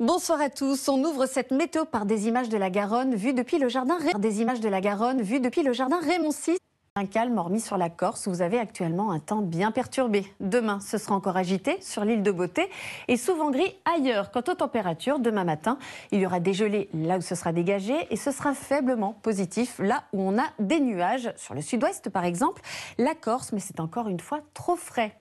Bonsoir à tous. On ouvre cette météo par des images de la Garonne vues depuis le jardin Raymond VI. Un calme hormis sur la Corse où vous avez actuellement un temps bien perturbé. Demain, ce sera encore agité sur l'île de Beauté et souvent gris ailleurs. Quant aux températures, demain matin, il y aura des gelées là où ce sera dégagé et ce sera faiblement positif là où on a des nuages. Sur le sud-ouest par exemple, la Corse, mais c'est encore une fois trop frais.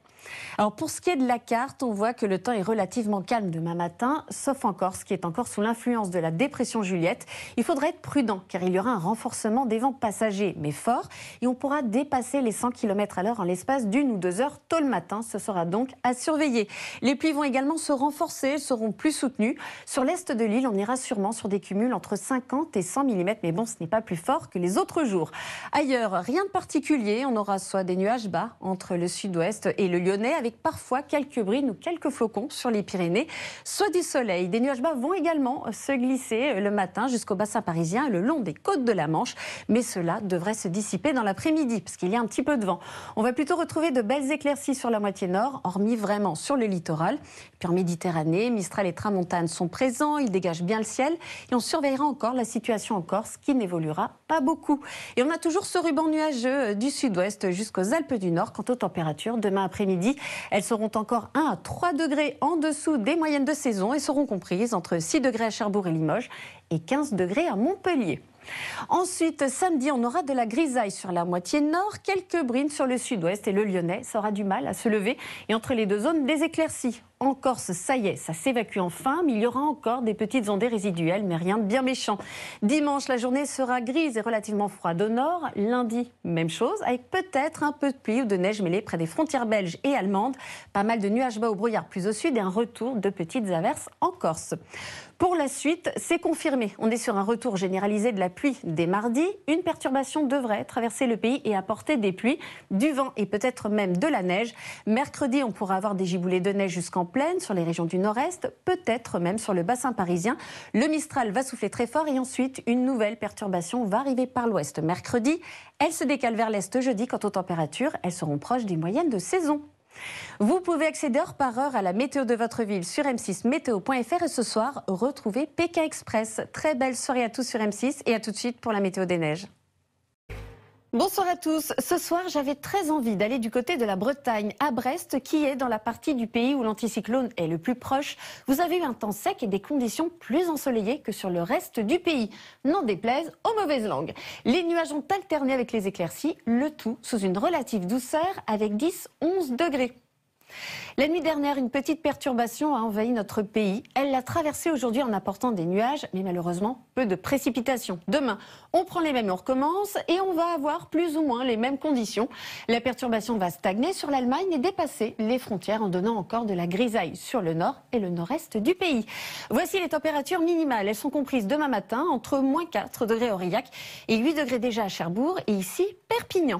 Alors pour ce qui est de la carte, on voit que le temps est relativement calme demain matin, sauf en Corse, qui est encore sous l'influence de la dépression Juliette. Il faudra être prudent, car il y aura un renforcement des vents passagers, mais fort, et on pourra dépasser les 100 km/h en l'espace d'1 ou 2 heures tôt le matin. Ce sera donc à surveiller. Les pluies vont également se renforcer, seront plus soutenues. Sur l'est de l'île, on ira sûrement sur des cumuls entre 50 et 100 mm, mais bon, ce n'est pas plus fort que les autres jours. Ailleurs, rien de particulier. On aura soit des nuages bas entre le sud-ouest et le Lyonnais, avec parfois quelques brines ou quelques flocons sur les Pyrénées, soit du soleil. Des nuages bas vont également se glisser le matin jusqu'au bassin parisien et le long des côtes de la Manche, mais cela devrait se dissiper dans l'après-midi parce qu'il y a un petit peu de vent. On va plutôt retrouver de belles éclaircies sur la moitié nord, hormis vraiment sur le littoral. Puis en Méditerranée, Mistral et Tramontane sont présents, ils dégagent bien le ciel et on surveillera encore la situation en Corse qui n'évoluera pas beaucoup. Et on a toujours ce ruban nuageux du sud-ouest jusqu'aux Alpes du Nord. Quant aux températures, demain après-midi, elles seront encore 1 à 3 degrés en dessous des moyennes de saison et seront comprises entre 6 degrés à Cherbourg et Limoges et 15 degrés à Montpellier. Ensuite, samedi, on aura de la grisaille sur la moitié nord, quelques brines sur le sud-ouest et le Lyonnais. Ça aura du mal à se lever et entre les deux zones, des éclaircies. En Corse, ça y est, ça s'évacue enfin, mais il y aura encore des petites ondées résiduelles, mais rien de bien méchant. Dimanche, la journée sera grise et relativement froide au nord. Lundi, même chose, avec peut-être un peu de pluie ou de neige mêlée près des frontières belges et allemandes. Pas mal de nuages bas au brouillard plus au sud et un retour de petites averses en Corse. Pour la suite, c'est confirmé. On est sur un retour généralisé de la pluie dès mardi. Une perturbation devrait traverser le pays et apporter des pluies, du vent et peut-être même de la neige. Mercredi, on pourra avoir des giboulées de neige jusqu'en plaine sur les régions du nord-est, peut-être même sur le bassin parisien. Le Mistral va souffler très fort et ensuite, une nouvelle perturbation va arriver par l'ouest mercredi. Elle se décale vers l'est jeudi. Quant aux températures, elles seront proches des moyennes de saison. Vous pouvez accéder heure par heure à la météo de votre ville sur m6meteo.fr et ce soir, retrouvez PK Express. Très belle soirée à tous sur M6 et à tout de suite pour la météo des neiges. Bonsoir à tous. Ce soir, j'avais très envie d'aller du côté de la Bretagne, à Brest, qui est dans la partie du pays où l'anticyclone est le plus proche. Vous avez eu un temps sec et des conditions plus ensoleillées que sur le reste du pays. N'en déplaise aux mauvaises langues. Les nuages ont alterné avec les éclaircies, le tout sous une relative douceur avec 10-11 degrés. La nuit dernière, une petite perturbation a envahi notre pays. Elle l'a traversé aujourd'hui en apportant des nuages, mais malheureusement peu de précipitations. Demain, on prend les mêmes et on recommence et on va avoir plus ou moins les mêmes conditions. La perturbation va stagner sur l'Allemagne et dépasser les frontières en donnant encore de la grisaille sur le nord et le nord-est du pays. Voici les températures minimales. Elles sont comprises demain matin entre moins 4 degrés à Aurillac et 8 degrés déjà à Cherbourg et ici Perpignan.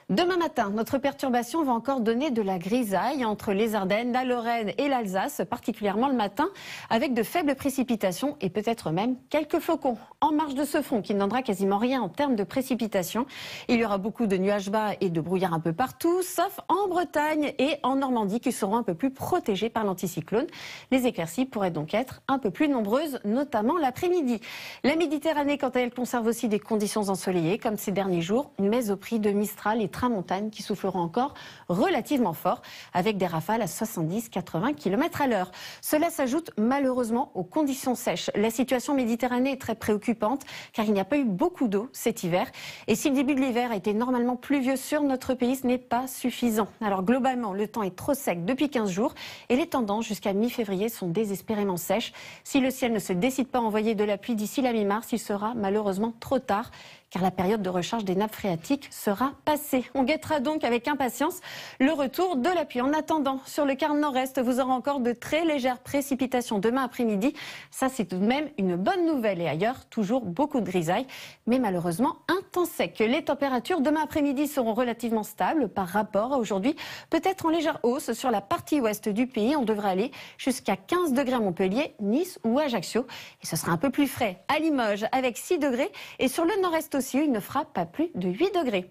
Demain matin, notre perturbation va encore donner de la grisaille entre les Ardennes, la Lorraine et l'Alsace, particulièrement le matin, avec de faibles précipitations et peut-être même quelques flocons. En marge de ce front, qui ne donnera quasiment rien en termes de précipitations, il y aura beaucoup de nuages bas et de brouillard un peu partout, sauf en Bretagne et en Normandie, qui seront un peu plus protégés par l'anticyclone. Les éclaircies pourraient donc être un peu plus nombreuses, notamment l'après-midi. La Méditerranée, quant à elle, conserve aussi des conditions ensoleillées, comme ces derniers jours, mais au prix de Mistral et Tramontane qui souffleront encore relativement fort avec des rafales à 70-80 km à l'heure. Cela s'ajoute malheureusement aux conditions sèches. La situation méditerranéenne est très préoccupante car il n'y a pas eu beaucoup d'eau cet hiver. Et si le début de l'hiver a été normalement pluvieux sur notre pays, ce n'est pas suffisant. Alors globalement, le temps est trop sec depuis 15 jours et les tendances jusqu'à mi-février sont désespérément sèches. Si le ciel ne se décide pas à envoyer de la pluie d'ici la mi-mars, il sera malheureusement trop tard car la période de recharge des nappes phréatiques sera passée. On guettera donc avec impatience le retour de la pluie. En attendant, sur le quart nord-est, vous aurez encore de très légères précipitations demain après-midi. Ça, c'est tout de même une bonne nouvelle. Et ailleurs, toujours beaucoup de grisailles, mais malheureusement un temps sec. Les températures demain après-midi seront relativement stables par rapport à aujourd'hui. Peut-être en légère hausse sur la partie ouest du pays. On devrait aller jusqu'à 15 degrés à Montpellier, Nice ou Ajaccio. Et ce sera un peu plus frais à Limoges avec 6 degrés. Et sur le nord-est aussi, il ne fera pas plus de 8 degrés.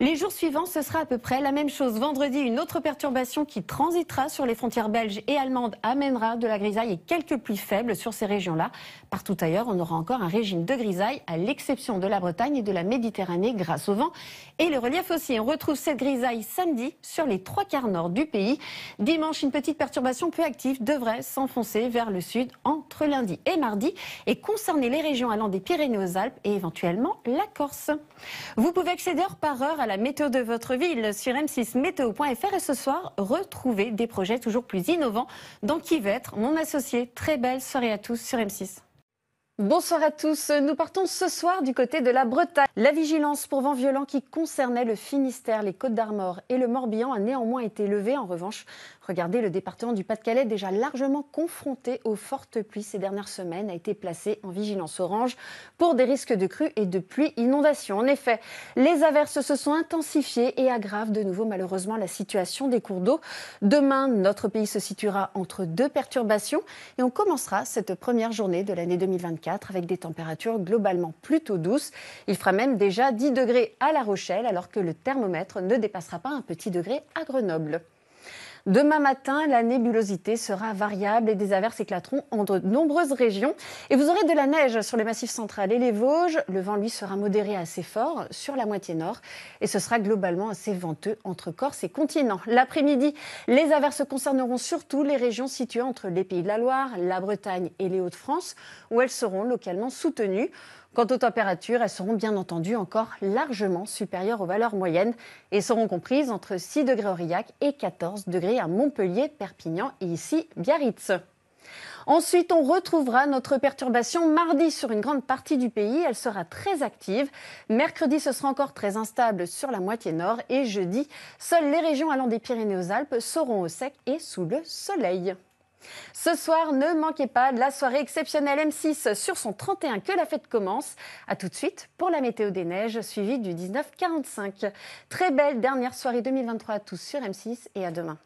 Les jours suivants, ce sera à peu près la même chose. Vendredi, une autre perturbation qui transitera sur les frontières belges et allemandes amènera de la grisaille et quelques pluies faibles sur ces régions-là. Partout ailleurs, on aura encore un régime de grisaille, à l'exception de la Bretagne et de la Méditerranée grâce au vent et le relief aussi. On retrouve cette grisaille samedi sur les 3/4 nord du pays. Dimanche, une petite perturbation peu active devrait s'enfoncer vers le sud entre lundi et mardi et concerner les régions allant des Pyrénées aux Alpes et éventuellement la Corse. Vous pouvez accéder par heure à la météo de votre ville sur m6meteo.fr et ce soir, retrouvez des projets toujours plus innovants dans Qui veut être mon associé. Très belle soirée à tous sur M6. Bonsoir à tous, nous partons ce soir du côté de la Bretagne. La vigilance pour vent violent qui concernait le Finistère, les Côtes-d'Armor et le Morbihan a néanmoins été levée. En revanche, regardez, le département du Pas-de-Calais, déjà largement confronté aux fortes pluies ces dernières semaines, a été placé en vigilance orange pour des risques de crues et de pluies inondations. En effet, les averses se sont intensifiées et aggravent de nouveau malheureusement la situation des cours d'eau. Demain, notre pays se situera entre deux perturbations et on commencera cette première journée de l'année 2024 avec des températures globalement plutôt douces. Il fera même déjà 10 degrés à La Rochelle alors que le thermomètre ne dépassera pas un petit degré à Grenoble. Demain matin, la nébulosité sera variable et des averses éclateront en de nombreuses régions. Et vous aurez de la neige sur les massifs central et les Vosges. Le vent, lui, sera modéré à assez fort sur la moitié nord. Et ce sera globalement assez venteux entre Corse et continent. L'après-midi, les averses concerneront surtout les régions situées entre les Pays de la Loire, la Bretagne et les Hauts-de-France, où elles seront localement soutenues. Quant aux températures, elles seront bien entendu encore largement supérieures aux valeurs moyennes et seront comprises entre 6 degrés à Aurillac et 14 degrés à Montpellier, Perpignan et ici Biarritz. Ensuite, on retrouvera notre perturbation mardi sur une grande partie du pays. Elle sera très active. Mercredi, ce sera encore très instable sur la moitié nord. Et jeudi, seules les régions allant des Pyrénées aux Alpes seront au sec et sous le soleil. Ce soir, ne manquez pas la soirée exceptionnelle M6 sur son 31 que la fête commence. A tout de suite pour la météo des neiges, suivie du 19:45. Très belle dernière soirée 2023 à tous sur M6 et à demain.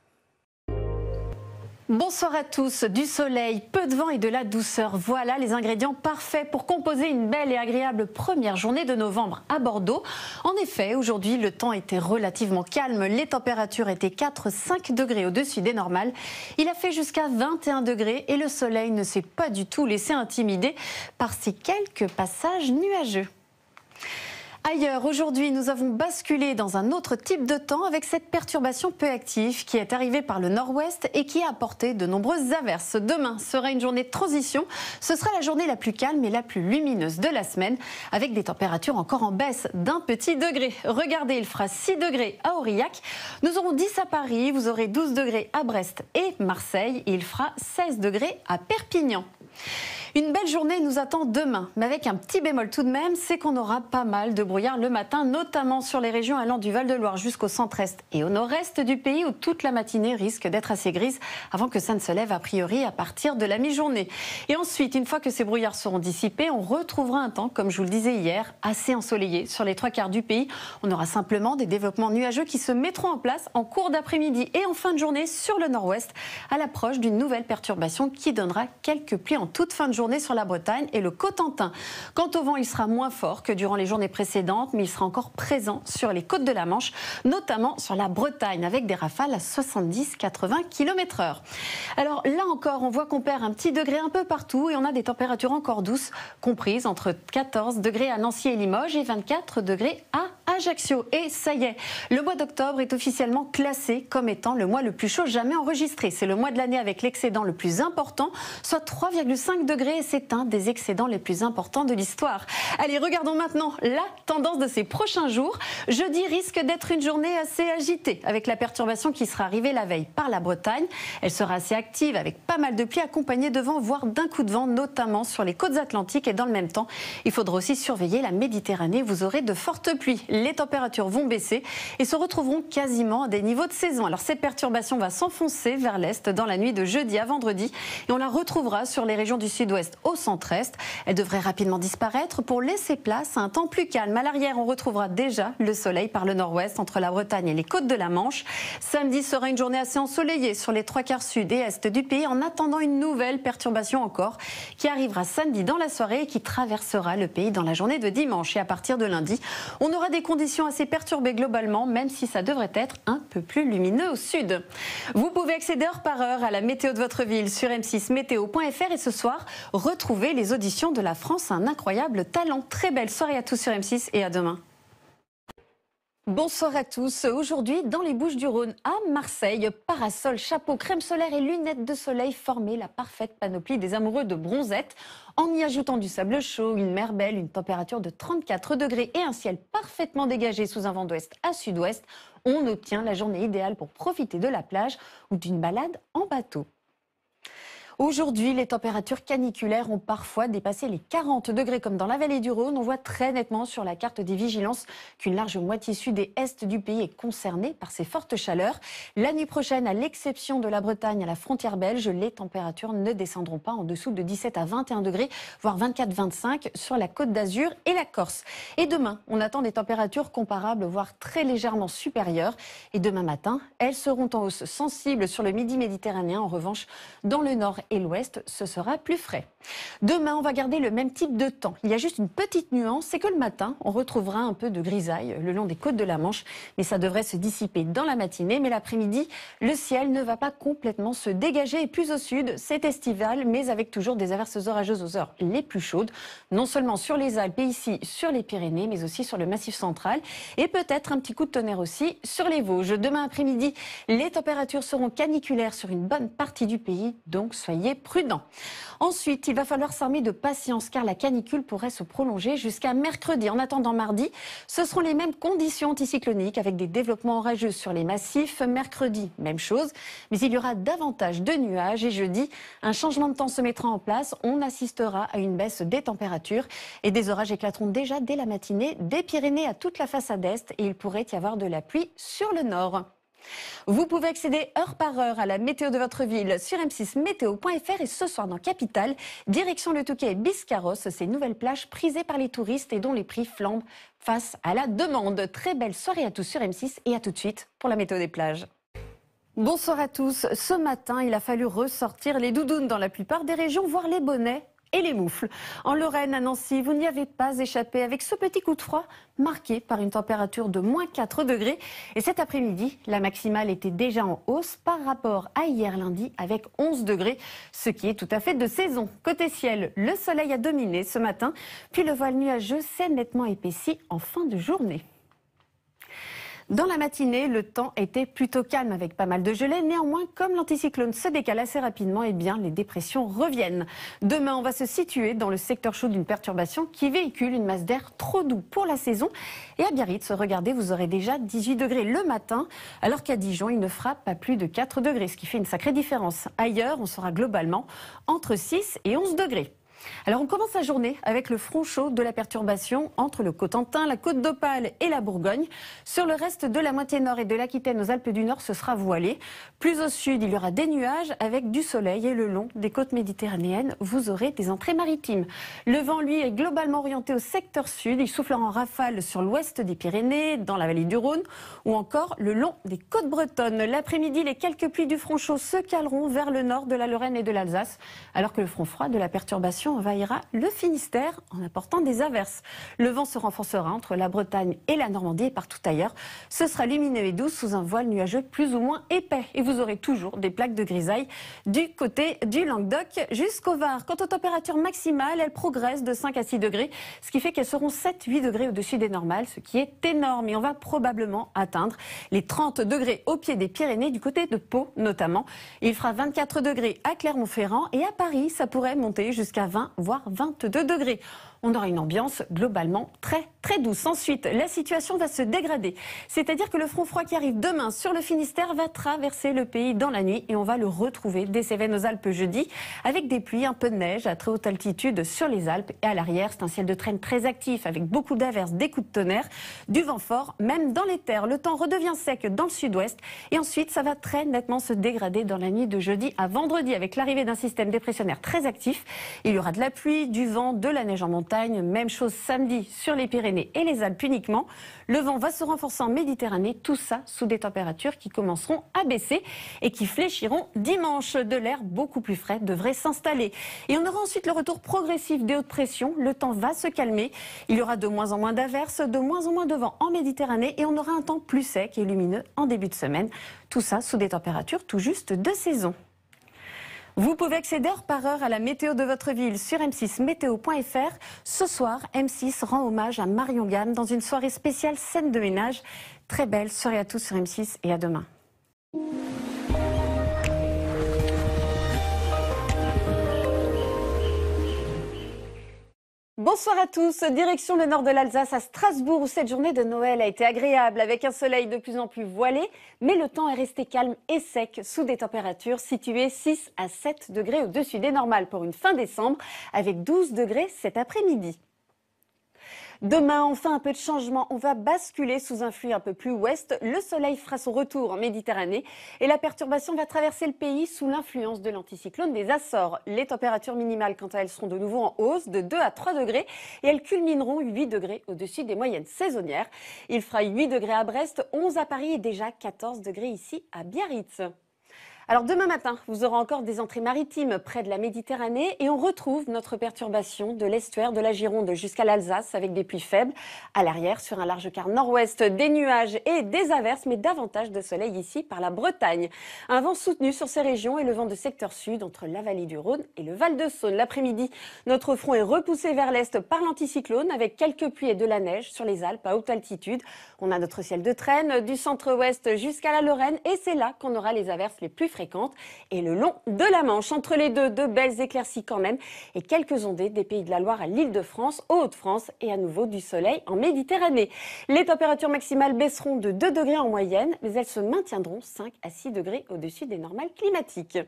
Bonsoir à tous, du soleil, peu de vent et de la douceur. Voilà les ingrédients parfaits pour composer une belle et agréable première journée de novembre à Bordeaux. En effet, aujourd'hui, le temps était relativement calme. Les températures étaient 4-5 degrés au-dessus des normales. Il a fait jusqu'à 21 degrés et le soleil ne s'est pas du tout laissé intimider par ces quelques passages nuageux. Ailleurs, aujourd'hui, nous avons basculé dans un autre type de temps avec cette perturbation peu active qui est arrivée par le nord-ouest et qui a apporté de nombreuses averses. Demain sera une journée de transition. Ce sera la journée la plus calme et la plus lumineuse de la semaine avec des températures encore en baisse d'un petit degré. Regardez, il fera 6 degrés à Aurillac. Nous aurons 10 à Paris, vous aurez 12 degrés à Brest et Marseille et il fera 16 degrés à Perpignan. Une belle journée nous attend demain, mais avec un petit bémol tout de même, c'est qu'on aura pas mal de brouillard le matin, notamment sur les régions allant du Val-de-Loire jusqu'au centre-est et au nord-est du pays où toute la matinée risque d'être assez grise avant que ça ne se lève a priori à partir de la mi-journée. Et ensuite, une fois que ces brouillards seront dissipés, on retrouvera un temps, comme je vous le disais hier, assez ensoleillé sur les 3/4 du pays. On aura simplement des développements nuageux qui se mettront en place en cours d'après-midi et en fin de journée sur le nord-ouest à l'approche d'une nouvelle perturbation qui donnera quelques pluies en toute fin de journée sur la Bretagne et le Cotentin. Quant au vent, il sera moins fort que durant les journées précédentes, mais il sera encore présent sur les côtes de la Manche, notamment sur la Bretagne, avec des rafales à 70-80 km/h. Alors là encore, on voit qu'on perd un petit degré un peu partout et on a des températures encore douces, comprises entre 14 degrés à Nancy et Limoges et 24 degrés à Ajaccio. Et ça y est, le mois d'octobre est officiellement classé comme étant le mois le plus chaud jamais enregistré. C'est le mois de l'année avec l'excédent le plus important, soit 3,5 degrés. Et c'est un des excédents les plus importants de l'histoire. Allez, regardons maintenant la tendance de ces prochains jours. Jeudi risque d'être une journée assez agitée avec la perturbation qui sera arrivée la veille par la Bretagne. Elle sera assez active avec pas mal de pluie accompagnée de vent, voire d'un coup de vent, notamment sur les côtes atlantiques. Et dans le même temps, il faudra aussi surveiller la Méditerranée. Vous aurez de fortes pluies. Les températures vont baisser et se retrouveront quasiment à des niveaux de saison. Alors cette perturbation va s'enfoncer vers l'est dans la nuit de jeudi à vendredi et on la retrouvera sur les régions du sud-ouest au centre-est. Elle devrait rapidement disparaître pour laisser place à un temps plus calme. À l'arrière, on retrouvera déjà le soleil par le nord-ouest entre la Bretagne et les côtes de la Manche. Samedi sera une journée assez ensoleillée sur les 3/4 sud et est du pays en attendant une nouvelle perturbation encore qui arrivera samedi dans la soirée et qui traversera le pays dans la journée de dimanche. Et à partir de lundi, on aura des conditions conditions assez perturbées globalement, même si ça devrait être un peu plus lumineux au sud. Vous pouvez accéder heure par heure à la météo de votre ville sur m6meteo.fr et ce soir, retrouvez les auditions de La France a un incroyable talent. Très belle soirée à tous sur M6 et à demain. Bonsoir à tous. Aujourd'hui, dans les Bouches-du-Rhône, à Marseille, parasol, chapeau, crème solaire et lunettes de soleil formaient la parfaite panoplie des amoureux de bronzette. En y ajoutant du sable chaud, une mer belle, une température de 34 degrés et un ciel parfaitement dégagé sous un vent d'ouest à sud-ouest, on obtient la journée idéale pour profiter de la plage ou d'une balade en bateau. Aujourd'hui, les températures caniculaires ont parfois dépassé les 40 degrés comme dans la vallée du Rhône. On voit très nettement sur la carte des vigilances qu'une large moitié sud et est du pays est concernée par ces fortes chaleurs. La nuit prochaine, à l'exception de la Bretagne à la frontière belge, les températures ne descendront pas en dessous de 17 à 21 degrés, voire 24-25 sur la Côte d'Azur et la Corse. Et demain, on attend des températures comparables, voire très légèrement supérieures. Et demain matin, elles seront en hausse sensible sur le midi méditerranéen. En revanche, dans le nord et l'ouest, ce sera plus frais. Demain, on va garder le même type de temps. Il y a juste une petite nuance, c'est que le matin, on retrouvera un peu de grisaille le long des côtes de la Manche, mais ça devrait se dissiper dans la matinée. Mais l'après-midi, le ciel ne va pas complètement se dégager. Et plus au sud, c'est estival, mais avec toujours des averses orageuses aux heures les plus chaudes, non seulement sur les Alpes et ici sur les Pyrénées, mais aussi sur le Massif central. Et peut-être un petit coup de tonnerre aussi sur les Vosges. Demain après-midi, les températures seront caniculaires sur une bonne partie du pays, donc soyez prudents. Ensuite, il va falloir s'armer de patience car la canicule pourrait se prolonger jusqu'à mercredi. En attendant mardi, ce seront les mêmes conditions anticycloniques avec des développements orageux sur les massifs. Mercredi, même chose, mais il y aura davantage de nuages et jeudi, un changement de temps se mettra en place. On assistera à une baisse des températures et des orages éclateront déjà dès la matinée des Pyrénées à toute la façade est et il pourrait y avoir de la pluie sur le nord. Vous pouvez accéder heure par heure à la météo de votre ville sur m6meteo.fr et ce soir dans Capitale, direction le Touquet et Biscarrosse, ces nouvelles plages prisées par les touristes et dont les prix flambent face à la demande. Très belle soirée à tous sur M6 et à tout de suite pour la météo des plages. Bonsoir à tous. Ce matin, il a fallu ressortir les doudounes dans la plupart des régions, voire les bonnets et les moufles. En Lorraine, à Nancy, vous n'y avez pas échappé avec ce petit coup de froid marqué par une température de moins 4 degrés. Et cet après-midi, la maximale était déjà en hausse par rapport à hier lundi avec 11 degrés, ce qui est tout à fait de saison. Côté ciel, le soleil a dominé ce matin, puis le voile nuageux s'est nettement épaissi en fin de journée. Dans la matinée, le temps était plutôt calme avec pas mal de gelée. Néanmoins, comme l'anticyclone se décale assez rapidement, eh bien, les dépressions reviennent. Demain, on va se situer dans le secteur chaud d'une perturbation qui véhicule une masse d'air trop doux pour la saison. Et à Biarritz, regardez, vous aurez déjà 18 degrés le matin, alors qu'à Dijon, il ne fera pas plus de 4 degrés, ce qui fait une sacrée différence. Ailleurs, on sera globalement entre 6 et 11 degrés. Alors on commence la journée avec le front chaud de la perturbation entre le Cotentin, la Côte d'Opale et la Bourgogne. Sur le reste de la moitié nord et de l'Aquitaine aux Alpes du Nord, ce sera voilé. Plus au sud, il y aura des nuages avec du soleil et le long des côtes méditerranéennes, vous aurez des entrées maritimes. Le vent, lui, est globalement orienté au secteur sud. Il soufflera en rafale sur l'ouest des Pyrénées, dans la vallée du Rhône ou encore le long des côtes bretonnes. L'après-midi, les quelques pluies du front chaud se caleront vers le nord de la Lorraine et de l'Alsace, alors que le front froid de la perturbation envahira le Finistère en apportant des averses. Le vent se renforcera entre la Bretagne et la Normandie et partout ailleurs. Ce sera lumineux et doux sous un voile nuageux plus ou moins épais. Et vous aurez toujours des plaques de grisaille du côté du Languedoc jusqu'au Var. Quant aux températures maximales, elles progressent de 5 à 6 degrés, ce qui fait qu'elles seront 7-8 degrés au-dessus des normales, ce qui est énorme. Et on va probablement atteindre les 30 degrés au pied des Pyrénées, du côté de Pau notamment. Il fera 24 degrés à Clermont-Ferrand et à Paris, ça pourrait monter jusqu'à 20 voire 22 degrés. On aura une ambiance globalement très douce. Ensuite, la situation va se dégrader. C'est-à-dire que le front froid qui arrive demain sur le Finistère va traverser le pays dans la nuit et on va le retrouver des Cévennes aux Alpes jeudi avec des pluies, un peu de neige à très haute altitude sur les Alpes. Et à l'arrière, c'est un ciel de traîne très actif avec beaucoup d'averses, des coups de tonnerre, du vent fort, même dans les terres. Le temps redevient sec dans le sud-ouest et ensuite, ça va très nettement se dégrader dans la nuit de jeudi à vendredi avec l'arrivée d'un système dépressionnaire très actif. Il y aura aura de la pluie, du vent, de la neige en montagne. Même chose samedi sur les Pyrénées et les Alpes uniquement. Le vent va se renforcer en Méditerranée, tout ça sous des températures qui commenceront à baisser et qui fléchiront dimanche. De l'air beaucoup plus frais devrait s'installer. Et on aura ensuite le retour progressif des hautes pressions. Le temps va se calmer. Il y aura de moins en moins d'averses, de moins en moins de vent en Méditerranée et on aura un temps plus sec et lumineux en début de semaine. Tout ça sous des températures tout juste de saison. Vous pouvez accéder heure par heure à la météo de votre ville sur m6meteo.fr. Ce soir, M6 rend hommage à Marion Gamme dans une soirée spéciale scène de ménage. Très belle soirée à tous sur M6 et à demain. Bonsoir à tous, direction le nord de l'Alsace à Strasbourg où cette journée de Noël a été agréable avec un soleil de plus en plus voilé, mais le temps est resté calme et sec sous des températures situées 6 à 7 degrés au-dessus des normales pour une fin décembre avec 12 degrés cet après-midi. Demain, enfin un peu de changement, on va basculer sous un flux un peu plus ouest. Le soleil fera son retour en Méditerranée et la perturbation va traverser le pays sous l'influence de l'anticyclone des Açores. Les températures minimales, quant à elles, seront de nouveau en hausse de 2 à 3 degrés et elles culmineront 8 degrés au-dessus des moyennes saisonnières. Il fera 8 degrés à Brest, 11 à Paris et déjà 14 degrés ici à Biarritz. Alors demain matin, vous aurez encore des entrées maritimes près de la Méditerranée et on retrouve notre perturbation de l'estuaire de la Gironde jusqu'à l'Alsace avec des pluies faibles. À l'arrière, sur un large quart nord-ouest, des nuages et des averses, mais davantage de soleil ici par la Bretagne. Un vent soutenu sur ces régions et le vent de secteur sud entre la vallée du Rhône et le Val-de-Saône. L'après-midi, notre front est repoussé vers l'est par l'anticyclone avec quelques pluies et de la neige sur les Alpes à haute altitude. On a notre ciel de traîne du centre-ouest jusqu'à la Lorraine et c'est là qu'on aura les averses les plus fréquentes et le long de la Manche. Entre les deux, de belles éclaircies quand même et quelques ondées des Pays de la Loire à l'Île-de-France, aux Hauts-de-France et à nouveau du soleil en Méditerranée. Les températures maximales baisseront de 2 degrés en moyenne, mais elles se maintiendront 5 à 6 degrés au-dessus des normales climatiques.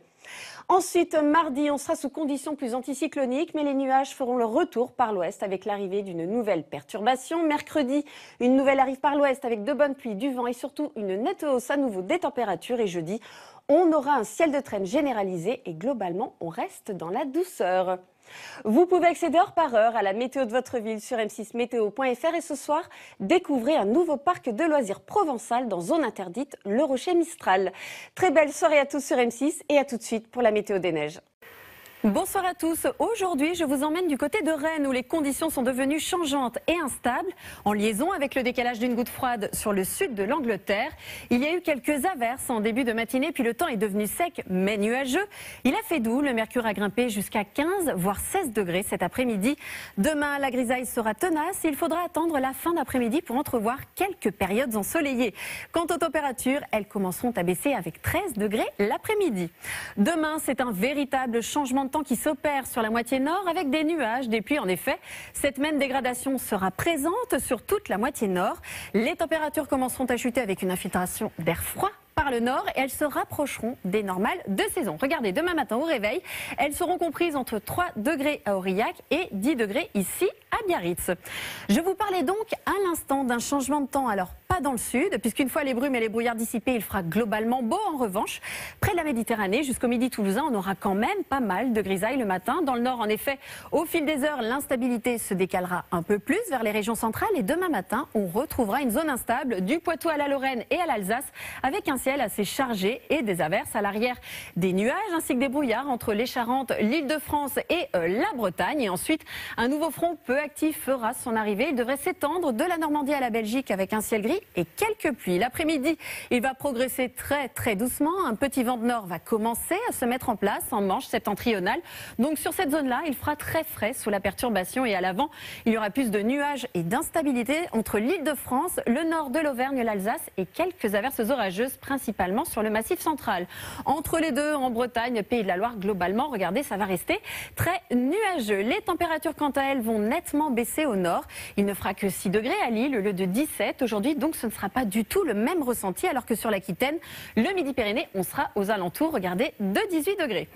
Ensuite, mardi, on sera sous conditions plus anticycloniques, mais les nuages feront leur retour par l'ouest avec l'arrivée d'une nouvelle perturbation. Mercredi, une nouvelle arrive par l'ouest avec de bonnes pluies, du vent et surtout une nette hausse à nouveau des températures. Et jeudi, on aura un ciel de traîne généralisé et globalement, on reste dans la douceur. Vous pouvez accéder heure par heure à la météo de votre ville sur m6meteo.fr et ce soir, découvrez un nouveau parc de loisirs provençal dans zone interdite, le Rocher Mistral. Très belle soirée à tous sur M6 et à tout de suite pour la météo des neiges. Bonsoir à tous. Aujourd'hui, je vous emmène du côté de Rennes où les conditions sont devenues changeantes et instables. En liaison avec le décalage d'une goutte froide sur le sud de l'Angleterre, il y a eu quelques averses en début de matinée, puis le temps est devenu sec mais nuageux. Il a fait doux, le mercure a grimpé jusqu'à 15 voire 16 degrés cet après-midi. Demain, la grisaille sera tenace. Il faudra attendre la fin d'après-midi pour entrevoir quelques périodes ensoleillées. Quant aux températures, elles commenceront à baisser avec 13 degrés l'après-midi. Demain, c'est un véritable changement de temps qui s'opère sur la moitié nord avec des nuages, des pluies en effet. Cette même dégradation sera présente sur toute la moitié nord. Les températures commenceront à chuter avec une infiltration d'air froid par le nord et elles se rapprocheront des normales de saison. Regardez, demain matin au réveil, elles seront comprises entre 3 degrés à Aurillac et 10 degrés ici à Biarritz. Je vous parlais donc à l'instant d'un changement de temps, alors pas dans le sud, puisqu'une fois les brumes et les brouillards dissipés, il fera globalement beau. En revanche, près de la Méditerranée, jusqu'au midi toulousain, on aura quand même pas mal de grisailles le matin. Dans le nord, en effet, au fil des heures, l'instabilité se décalera un peu plus vers les régions centrales et demain matin, on retrouvera une zone instable du Poitou à la Lorraine et à l'Alsace avec un ciel assez chargé et des averses à l'arrière, des nuages ainsi que des brouillards entre les Charentes, l'Île-de-France et la Bretagne. Et ensuite, un nouveau front peu actif fera son arrivée. Il devrait s'étendre de la Normandie à la Belgique avec un ciel gris et quelques pluies. L'après-midi, il va progresser très doucement. Un petit vent de nord va commencer à se mettre en place en Manche septentrionale. Donc sur cette zone-là, il fera très frais sous la perturbation et à l'avant, il y aura plus de nuages et d'instabilité entre l'Île-de-France, le nord de l'Auvergne, l'Alsace et quelques averses orageuses principalement sur le massif central. Entre les deux, en Bretagne, Pays de la Loire, globalement, regardez, ça va rester très nuageux. Les températures, quant à elles, vont nettement baisser au nord. Il ne fera que 6 degrés à Lille au lieu de 17 aujourd'hui, donc donc ce ne sera pas du tout le même ressenti, alors que sur l'Aquitaine, le Midi-Pyrénées, on sera aux alentours, regardez, de 18 degrés.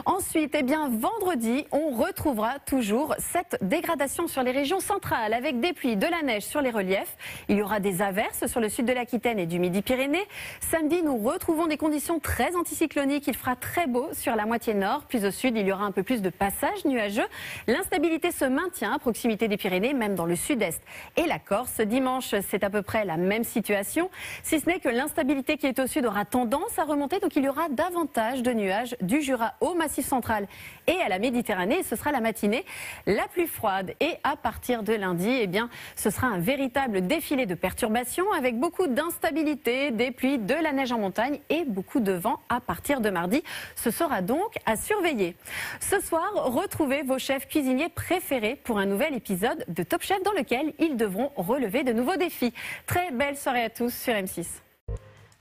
Ensuite, eh bien, vendredi, on retrouvera toujours cette dégradation sur les régions centrales, avec des pluies, de la neige sur les reliefs. Il y aura des averses sur le sud de l'Aquitaine et du Midi-Pyrénées. Samedi, nous retrouvons des conditions très anticycloniques. Il fera très beau sur la moitié nord. Puis au sud, il y aura un peu plus de passages nuageux. L'instabilité se maintient à proximité des Pyrénées, même dans le sud-est et la Corse. Dimanche, c'est à peu près la même situation, si ce n'est que l'instabilité qui est au sud aura tendance à remonter. Donc il y aura davantage de nuages du Jura au Massif central et à la Méditerranée. Ce sera la matinée la plus froide. Et à partir de lundi, eh bien, ce sera un véritable défilé de perturbations avec beaucoup d'instabilité, des pluies, de la neige en montagne et beaucoup de vent à partir de mardi. Ce sera donc à surveiller. Ce soir, retrouvez vos chefs cuisiniers préférés pour un nouvel épisode de Top Chef dans lequel ils devront relever de nouveaux défis. Très belle soirée à tous sur M6.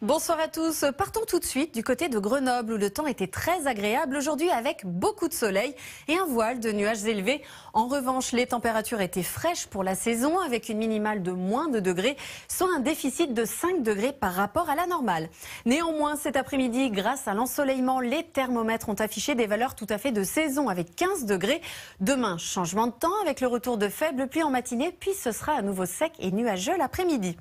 Bonsoir à tous. Partons tout de suite du côté de Grenoble où le temps était très agréable aujourd'hui avec beaucoup de soleil et un voile de nuages élevés. En revanche, les températures étaient fraîches pour la saison avec une minimale de moins de degrés, soit un déficit de 5 degrés par rapport à la normale. Néanmoins, cet après-midi, grâce à l'ensoleillement, les thermomètres ont affiché des valeurs tout à fait de saison avec 15 degrés. Demain, changement de temps avec le retour de faibles pluies en matinée, puis ce sera à nouveau sec et nuageux l'après-midi.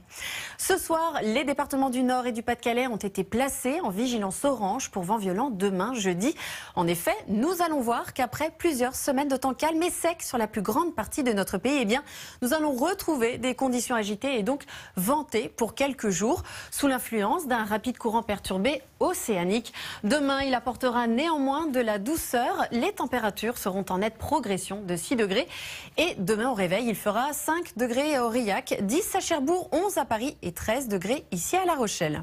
Ce soir, les départements du Nord et du Pas-de-Calais ont été placés en vigilance orange pour vent violent demain jeudi. En effet, nous allons voir qu'après plusieurs semaines de temps calme et sec sur la plus grande partie de notre pays, eh bien, nous allons retrouver des conditions agitées et donc ventées pour quelques jours sous l'influence d'un rapide courant perturbé océanique. Demain, il apportera néanmoins de la douceur. Les températures seront en nette progression de 6 degrés. Et demain au réveil, il fera 5 degrés à Aurillac, 10 à Cherbourg, 11 à Paris et 13 degrés ici à La Rochelle.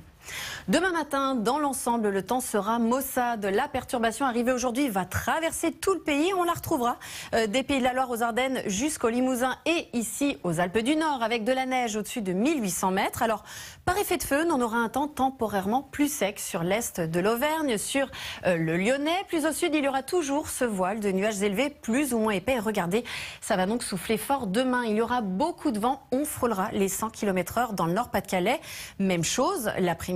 Demain matin, dans l'ensemble, le temps sera maussade. La perturbation arrivée aujourd'hui va traverser tout le pays. On la retrouvera des Pays de la Loire aux Ardennes jusqu'au Limousin et ici aux Alpes du Nord avec de la neige au-dessus de 1800 mètres. Alors, par effet de feu, on aura un temps temporairement plus sec sur l'est de l'Auvergne, sur le Lyonnais. Plus au sud, il y aura toujours ce voile de nuages élevés plus ou moins épais. Et regardez, ça va donc souffler fort demain. Il y aura beaucoup de vent. On frôlera les 100 km/h dans le Nord-Pas-de-Calais. Même chose l'après-midi.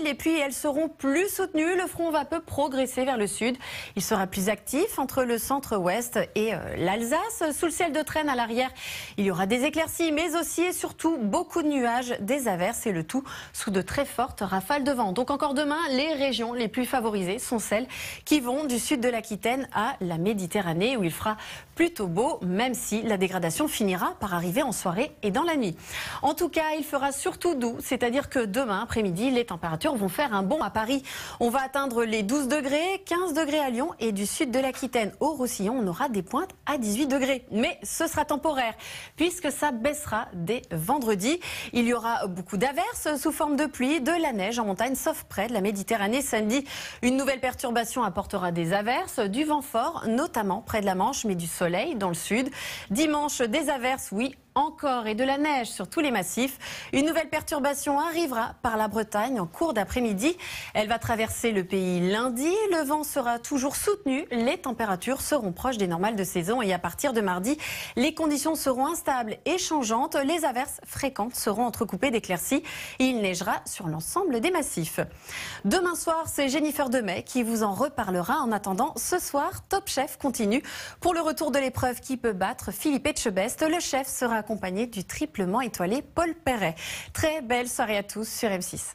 Les pluies, elles seront plus soutenues. Le front va peu progresser vers le sud. Il sera plus actif entre le centre-ouest et l'Alsace. Sous le ciel de traîne à l'arrière, il y aura des éclaircies, mais aussi et surtout beaucoup de nuages, des averses et le tout sous de très fortes rafales de vent. Donc encore demain, les régions les plus favorisées sont celles qui vont du sud de l'Aquitaine à la Méditerranée où il fera plutôt beau, même si la dégradation finira par arriver en soirée et dans la nuit. En tout cas, il fera surtout doux, c'est-à-dire que demain après-midi, les températures vont faire un bond à Paris. On va atteindre les 12 degrés, 15 degrés à Lyon et du sud de l'Aquitaine au Roussillon, on aura des pointes à 18 degrés. Mais ce sera temporaire puisque ça baissera dès vendredi. Il y aura beaucoup d'averses sous forme de pluie, de la neige en montagne, sauf près de la Méditerranée. Samedi, une nouvelle perturbation apportera des averses, du vent fort, notamment près de la Manche, mais du soleil dans le sud. Dimanche, des averses, oui, encore et de la neige sur tous les massifs. Une nouvelle perturbation arrivera par la Bretagne en cours d'après-midi. Elle va traverser le pays lundi. Le vent sera toujours soutenu. Les températures seront proches des normales de saison. Et à partir de mardi, les conditions seront instables et changeantes. Les averses fréquentes seront entrecoupées d'éclaircies. Il neigera sur l'ensemble des massifs. Demain soir, c'est Jennifer Demey qui vous en reparlera. En attendant, ce soir, Top Chef continue. Pour le retour de l'épreuve qui peut battre Philippe Etchebest, le chef sera accompagné du triplement étoilé Paul Perret. Très belle soirée à tous sur M6.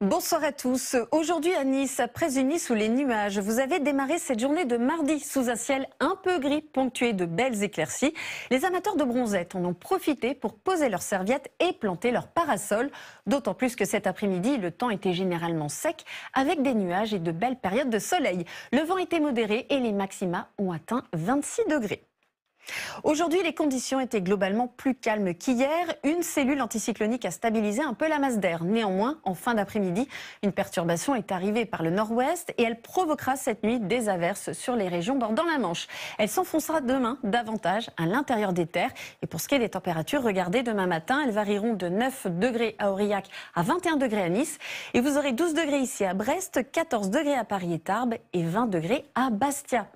Bonsoir à tous. Aujourd'hui à Nice, après une nuit sous les nuages, vous avez démarré cette journée de mardi sous un ciel un peu gris ponctué de belles éclaircies. Les amateurs de bronzette en ont profité pour poser leurs serviettes et planter leurs parasols. D'autant plus que cet après-midi, le temps était généralement sec avec des nuages et de belles périodes de soleil. Le vent était modéré et les maxima ont atteint 26 degrés. Aujourd'hui, les conditions étaient globalement plus calmes qu'hier. Une cellule anticyclonique a stabilisé un peu la masse d'air. Néanmoins, en fin d'après-midi, une perturbation est arrivée par le nord-ouest et elle provoquera cette nuit des averses sur les régions bordant la Manche. Elle s'enfoncera demain davantage à l'intérieur des terres. Et pour ce qui est des températures, regardez, demain matin, elles varieront de 9 degrés à Aurillac à 21 degrés à Nice. Et vous aurez 12 degrés ici à Brest, 14 degrés à Paris et Tarbes et 20 degrés à Bastia.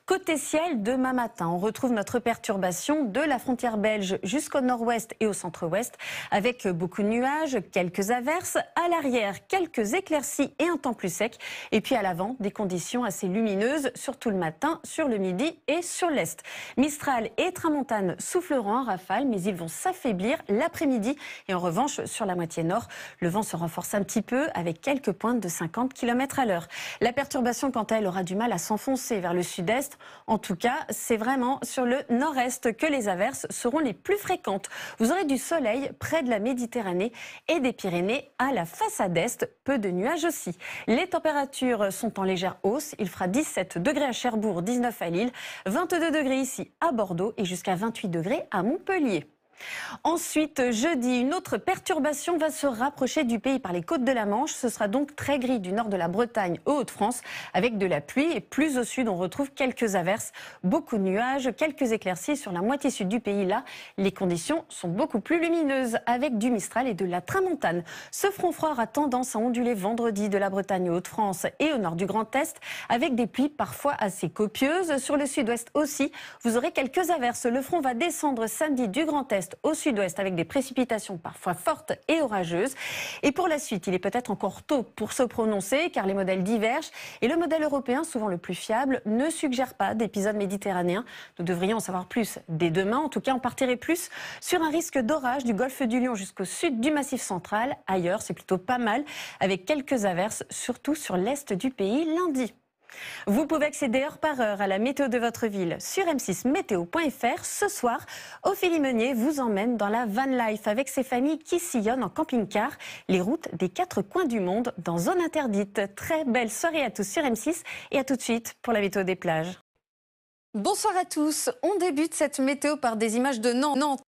Côté ciel, demain matin, on retrouve notre autre perturbation de la frontière belge jusqu'au nord-ouest et au centre-ouest, avec beaucoup de nuages, quelques averses, à l'arrière quelques éclaircies et un temps plus sec, et puis à l'avant des conditions assez lumineuses, surtout le matin, sur le midi et sur l'est. Mistral et tramontane souffleront en rafale, mais ils vont s'affaiblir l'après-midi, et en revanche sur la moitié nord, le vent se renforce un petit peu avec quelques pointes de 50 km/h. La perturbation, quant à elle, aura du mal à s'enfoncer vers le sud-est. En tout cas, c'est vraiment sur le nord-est que les averses seront les plus fréquentes. Vous aurez du soleil près de la Méditerranée et des Pyrénées à la façade est. Peu de nuages aussi. Les températures sont en légère hausse. Il fera 17 degrés à Cherbourg, 19 à Lille, 22 degrés ici à Bordeaux et jusqu'à 28 degrés à Montpellier. Ensuite, jeudi, une autre perturbation va se rapprocher du pays par les côtes de la Manche. Ce sera donc très gris du nord de la Bretagne aux Hauts-de-France avec de la pluie. Et plus au sud, on retrouve quelques averses, beaucoup de nuages, quelques éclaircies sur la moitié sud du pays. Là, les conditions sont beaucoup plus lumineuses avec du Mistral et de la tramontane. Ce front froid aura tendance à onduler vendredi de la Bretagne aux Hauts-de-France et au nord du Grand Est avec des pluies parfois assez copieuses. Sur le sud-ouest aussi, vous aurez quelques averses. Le front va descendre samedi du Grand Est au sud-ouest avec des précipitations parfois fortes et orageuses. Et pour la suite, il est peut-être encore tôt pour se prononcer car les modèles divergent et le modèle européen, souvent le plus fiable, ne suggère pas d'épisode méditerranéen. Nous devrions en savoir plus dès demain. En tout cas, on partirait plus sur un risque d'orage du golfe du Lion jusqu'au sud du Massif central. Ailleurs, c'est plutôt pas mal avec quelques averses, surtout sur l'est du pays lundi. Vous pouvez accéder heure par heure à la météo de votre ville sur m6meteo.fr. Ce soir, Ophélie Meunier vous emmène dans la van life avec ses familles qui sillonnent en camping-car les routes des 4 coins du monde dans zone interdite. Très belle soirée à tous sur M6 et à tout de suite pour la météo des plages. Bonsoir à tous. On débute cette météo par des images de Nantes.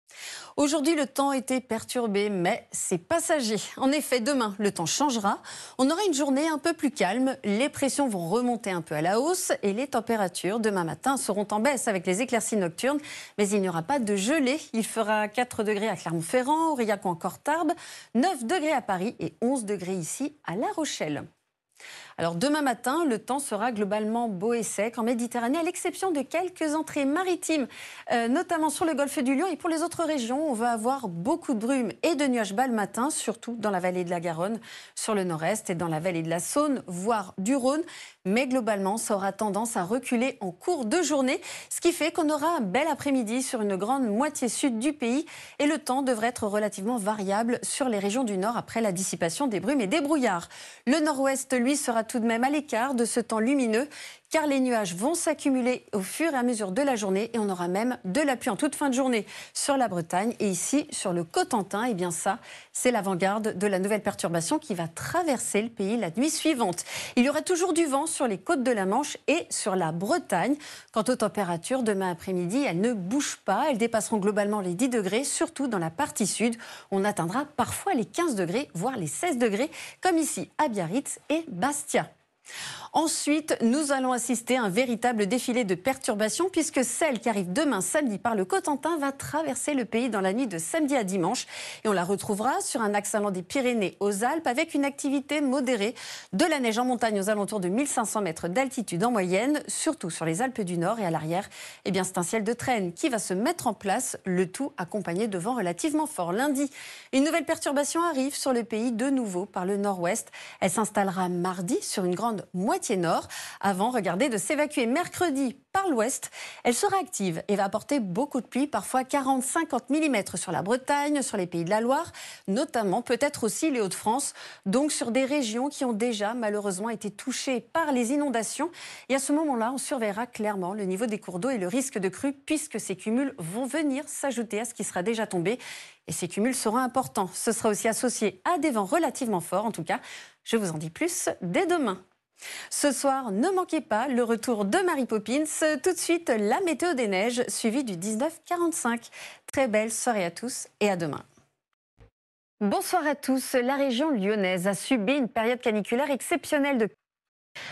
Aujourd'hui, le temps était perturbé, mais c'est passager. En effet, demain, le temps changera. On aura une journée un peu plus calme. Les pressions vont remonter un peu à la hausse et les températures demain matin seront en baisse avec les éclaircies nocturnes. Mais il n'y aura pas de gelée. Il fera 4 degrés à Clermont-Ferrand, Aurillac ou encore Tarbes, 9 degrés à Paris et 11 degrés ici à La Rochelle. Alors demain matin, le temps sera globalement beau et sec en Méditerranée, à l'exception de quelques entrées maritimes, notamment sur le golfe du Lion. Et pour les autres régions, on va avoir beaucoup de brumes et de nuages bas le matin, surtout dans la vallée de la Garonne, sur le nord-est et dans la vallée de la Saône, voire du Rhône. Mais globalement, ça aura tendance à reculer en cours de journée, ce qui fait qu'on aura un bel après-midi sur une grande moitié sud du pays. Et le temps devrait être relativement variable sur les régions du nord après la dissipation des brumes et des brouillards. Le nord-ouest, lui, sera tout de même à l'écart de ce temps lumineux, car les nuages vont s'accumuler au fur et à mesure de la journée et on aura même de la pluie en toute fin de journée sur la Bretagne et ici sur le Cotentin. Et bien ça, c'est l'avant-garde de la nouvelle perturbation qui va traverser le pays la nuit suivante. Il y aura toujours du vent sur les côtes de la Manche et sur la Bretagne. Quant aux températures, demain après-midi, elles ne bougent pas. Elles dépasseront globalement les 10 degrés, surtout dans la partie sud. On atteindra parfois les 15 degrés, voire les 16 degrés, comme ici à Biarritz et Bastia. Ensuite, nous allons assister à un véritable défilé de perturbations puisque celle qui arrive demain samedi par le Cotentin va traverser le pays dans la nuit de samedi à dimanche. Et on la retrouvera sur un axe allant des Pyrénées aux Alpes avec une activité modérée, de la neige en montagne aux alentours de 1500 mètres d'altitude en moyenne, surtout sur les Alpes du Nord et à l'arrière. Eh bien, c'est un ciel de traîne qui va se mettre en place, le tout accompagné de vents relativement forts. Lundi, une nouvelle perturbation arrive sur le pays de nouveau par le nord-ouest. Elle s'installera mardi sur une grande moitié nord, avant, regardez, de s'évacuer mercredi par l'ouest. Elle sera active et va apporter beaucoup de pluie, parfois 40-50 mm sur la Bretagne, sur les pays de la Loire, notamment peut-être aussi les Hauts-de-France, donc sur des régions qui ont déjà malheureusement été touchées par les inondations. Et à ce moment-là, on surveillera clairement le niveau des cours d'eau et le risque de crue, puisque ces cumuls vont venir s'ajouter à ce qui sera déjà tombé. Et ces cumuls seront importants. Ce sera aussi associé à des vents relativement forts. En tout cas, je vous en dis plus dès demain. Ce soir, ne manquez pas le retour de Mary Poppins. Tout de suite, la météo des neiges, suivie du 19:45. Très belle soirée à tous et à demain. Bonsoir à tous. La région lyonnaise a subi une période caniculaire exceptionnelle.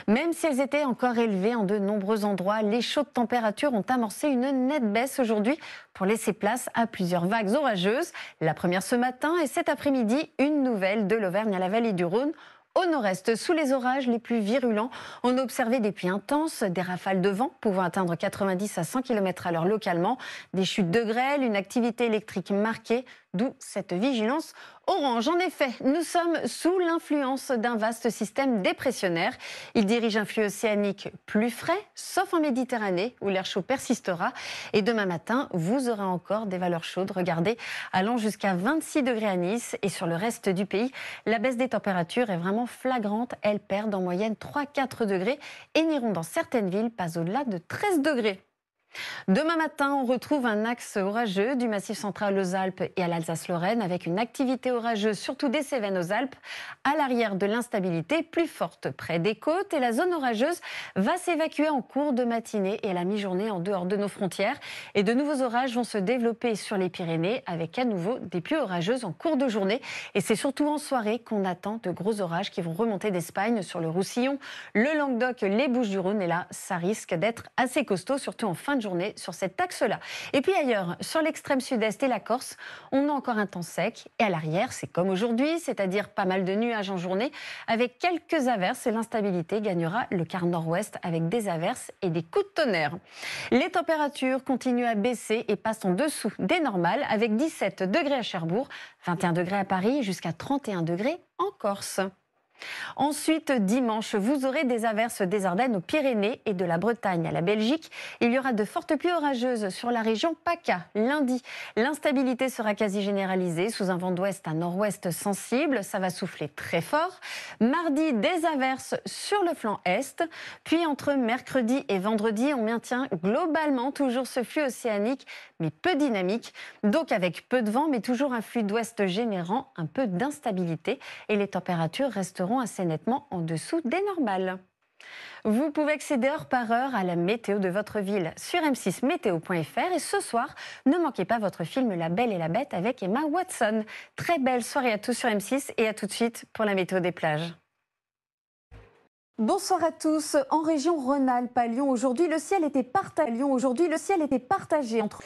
Même si elles étaient encore élevées en de nombreux endroits, les chaudes températures ont amorcé une nette baisse aujourd'hui pour laisser place à plusieurs vagues orageuses. La première ce matin et cet après-midi, une nouvelle de l'Auvergne à la vallée du Rhône. Au nord-est, sous les orages les plus virulents, on a observé des pluies intenses, des rafales de vent pouvant atteindre 90 à 100 km/h localement, des chutes de grêle, une activité électrique marquée, d'où cette vigilance orange. En effet, nous sommes sous l'influence d'un vaste système dépressionnaire. Il dirige un flux océanique plus frais, sauf en Méditerranée, où l'air chaud persistera. Et demain matin, vous aurez encore des valeurs chaudes, regardez, allant jusqu'à 26 degrés à Nice. Et sur le reste du pays, la baisse des températures est vraiment flagrante. Elles perdent en moyenne 3-4 degrés et n'iront dans certaines villes pas au-delà de 13 degrés. Demain matin, on retrouve un axe orageux du Massif central aux Alpes et à l'Alsace-Lorraine avec une activité orageuse, surtout des Cévennes aux Alpes. À l'arrière de l'instabilité plus forte près des côtes et la zone orageuse va s'évacuer en cours de matinée et à la mi-journée en dehors de nos frontières. Et de nouveaux orages vont se développer sur les Pyrénées avec à nouveau des pluies orageuses en cours de journée. Et c'est surtout en soirée qu'on attend de gros orages qui vont remonter d'Espagne sur le Roussillon, le Languedoc, les Bouches-du-Rhône. Et là, ça risque d'être assez costaud, surtout en fin de journée sur cet axe-là. Et puis ailleurs, sur l'extrême sud-est et la Corse, on a encore un temps sec. Et à l'arrière, c'est comme aujourd'hui, c'est-à-dire pas mal de nuages en journée, avec quelques averses et l'instabilité gagnera le quart nord-ouest avec des averses et des coups de tonnerre. Les températures continuent à baisser et passent en dessous des normales, avec 17 degrés à Cherbourg, 21 degrés à Paris, jusqu'à 31 degrés en Corse. Ensuite, dimanche, vous aurez des averses des Ardennes aux Pyrénées et de la Bretagne à la Belgique. Il y aura de fortes pluies orageuses sur la région PACA. Lundi, l'instabilité sera quasi généralisée sous un vent d'ouest à nord-ouest sensible. Ça va souffler très fort. Mardi, des averses sur le flanc est. Puis entre mercredi et vendredi, on maintient globalement toujours ce flux océanique, mais peu dynamique. Donc avec peu de vent, mais toujours un flux d'ouest générant un peu d'instabilité. Et les températures resteront assez nettement en dessous des normales. Vous pouvez accéder heure par heure à la météo de votre ville sur m6meteo.fr et ce soir, ne manquez pas votre film La Belle et la Bête avec Emma Watson. Très belle soirée à tous sur M6 et à tout de suite pour la météo des plages. Bonsoir à tous. En région Rhône-Alpes, à Lyon, aujourd'hui, le ciel était partagé entre...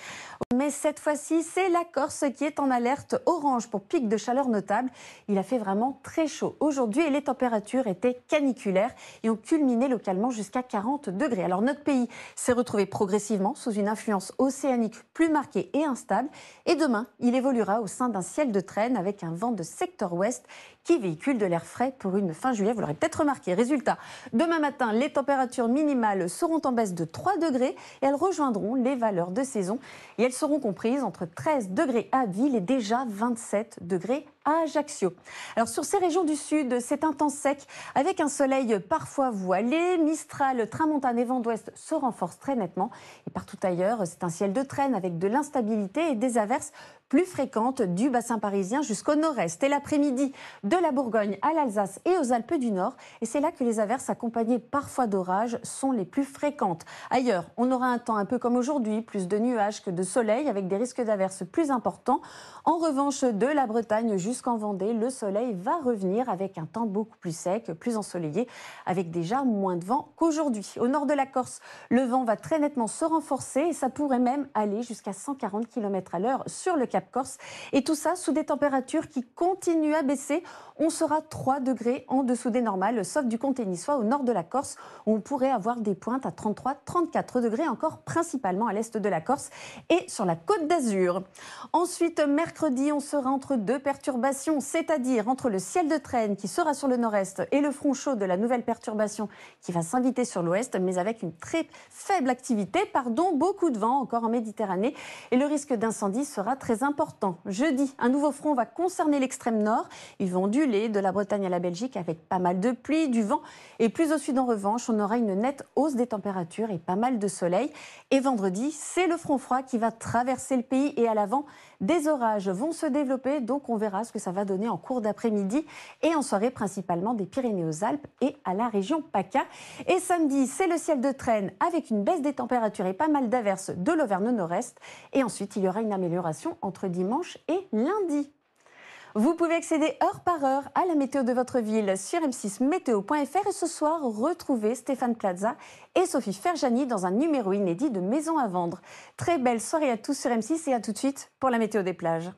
Mais cette fois-ci, c'est la Corse qui est en alerte orange pour pic de chaleur notable. Il a fait vraiment très chaud aujourd'hui et les températures étaient caniculaires et ont culminé localement jusqu'à 40 degrés. Alors notre pays s'est retrouvé progressivement sous une influence océanique plus marquée et instable. Et demain, il évoluera au sein d'un ciel de traîne avec un vent de secteur ouest qui véhicule de l'air frais pour une fin juillet. Vous l'aurez peut-être remarqué. Résultat, demain matin, les températures minimales seront en baisse de 3 degrés et elles rejoindront les valeurs de saison. Et elles seront comprises entre 13 degrés à Abbeville et déjà 27 degrés à Ajaccio. Alors sur ces régions du sud, c'est un temps sec avec un soleil parfois voilé. Mistral, tramontane et vent d'ouest se renforcent très nettement. Et partout ailleurs, c'est un ciel de traîne avec de l'instabilité et des averses plus fréquentes du bassin parisien jusqu'au nord-est. Et l'après-midi, de la Bourgogne à l'Alsace et aux Alpes du Nord. Et c'est là que les averses accompagnées parfois d'orages sont les plus fréquentes. Ailleurs, on aura un temps un peu comme aujourd'hui, plus de nuages que de soleil avec des risques d'averses plus importants. En revanche, de la Bretagne jusqu'en Vendée, le soleil va revenir avec un temps beaucoup plus sec, plus ensoleillé, avec déjà moins de vent qu'aujourd'hui. Au nord de la Corse, le vent va très nettement se renforcer et ça pourrait même aller jusqu'à 140 km/h sur le Cap Corse. Et tout ça sous des températures qui continuent à baisser. On sera 3 degrés en dessous des normales, sauf du comté niçois au nord de la Corse, où on pourrait avoir des pointes à 33-34 degrés, encore principalement à l'est de la Corse et sur la Côte d'Azur. Ensuite, mercredi, on sera entre deux perturbations, c'est-à-dire entre le ciel de traîne qui sera sur le nord-est et le front chaud de la nouvelle perturbation qui va s'inviter sur l'ouest, mais avec une très faible activité, beaucoup de vent encore en Méditerranée et le risque d'incendie sera très important. Jeudi, un nouveau front va concerner l'extrême nord. Il va onduler de la Bretagne à la Belgique avec pas mal de pluie, du vent et plus au sud en revanche, on aura une nette hausse des températures et pas mal de soleil. Et vendredi, c'est le front froid qui va traverser le pays et à l'avant, des orages vont se développer, donc on verra ce que ça va donner en cours d'après-midi et en soirée principalement des Pyrénées aux Alpes et à la région PACA. Et samedi, c'est le ciel de traîne avec une baisse des températures et pas mal d'averses de l'Auvergne au nord-est. Et ensuite, il y aura une amélioration entre dimanche et lundi. Vous pouvez accéder heure par heure à la météo de votre ville sur m6meteo.fr et ce soir, retrouvez Stéphane Plaza et Sophie Ferjani dans un numéro inédit de Maison à vendre. Très belle soirée à tous sur M6 et à tout de suite pour la météo des plages.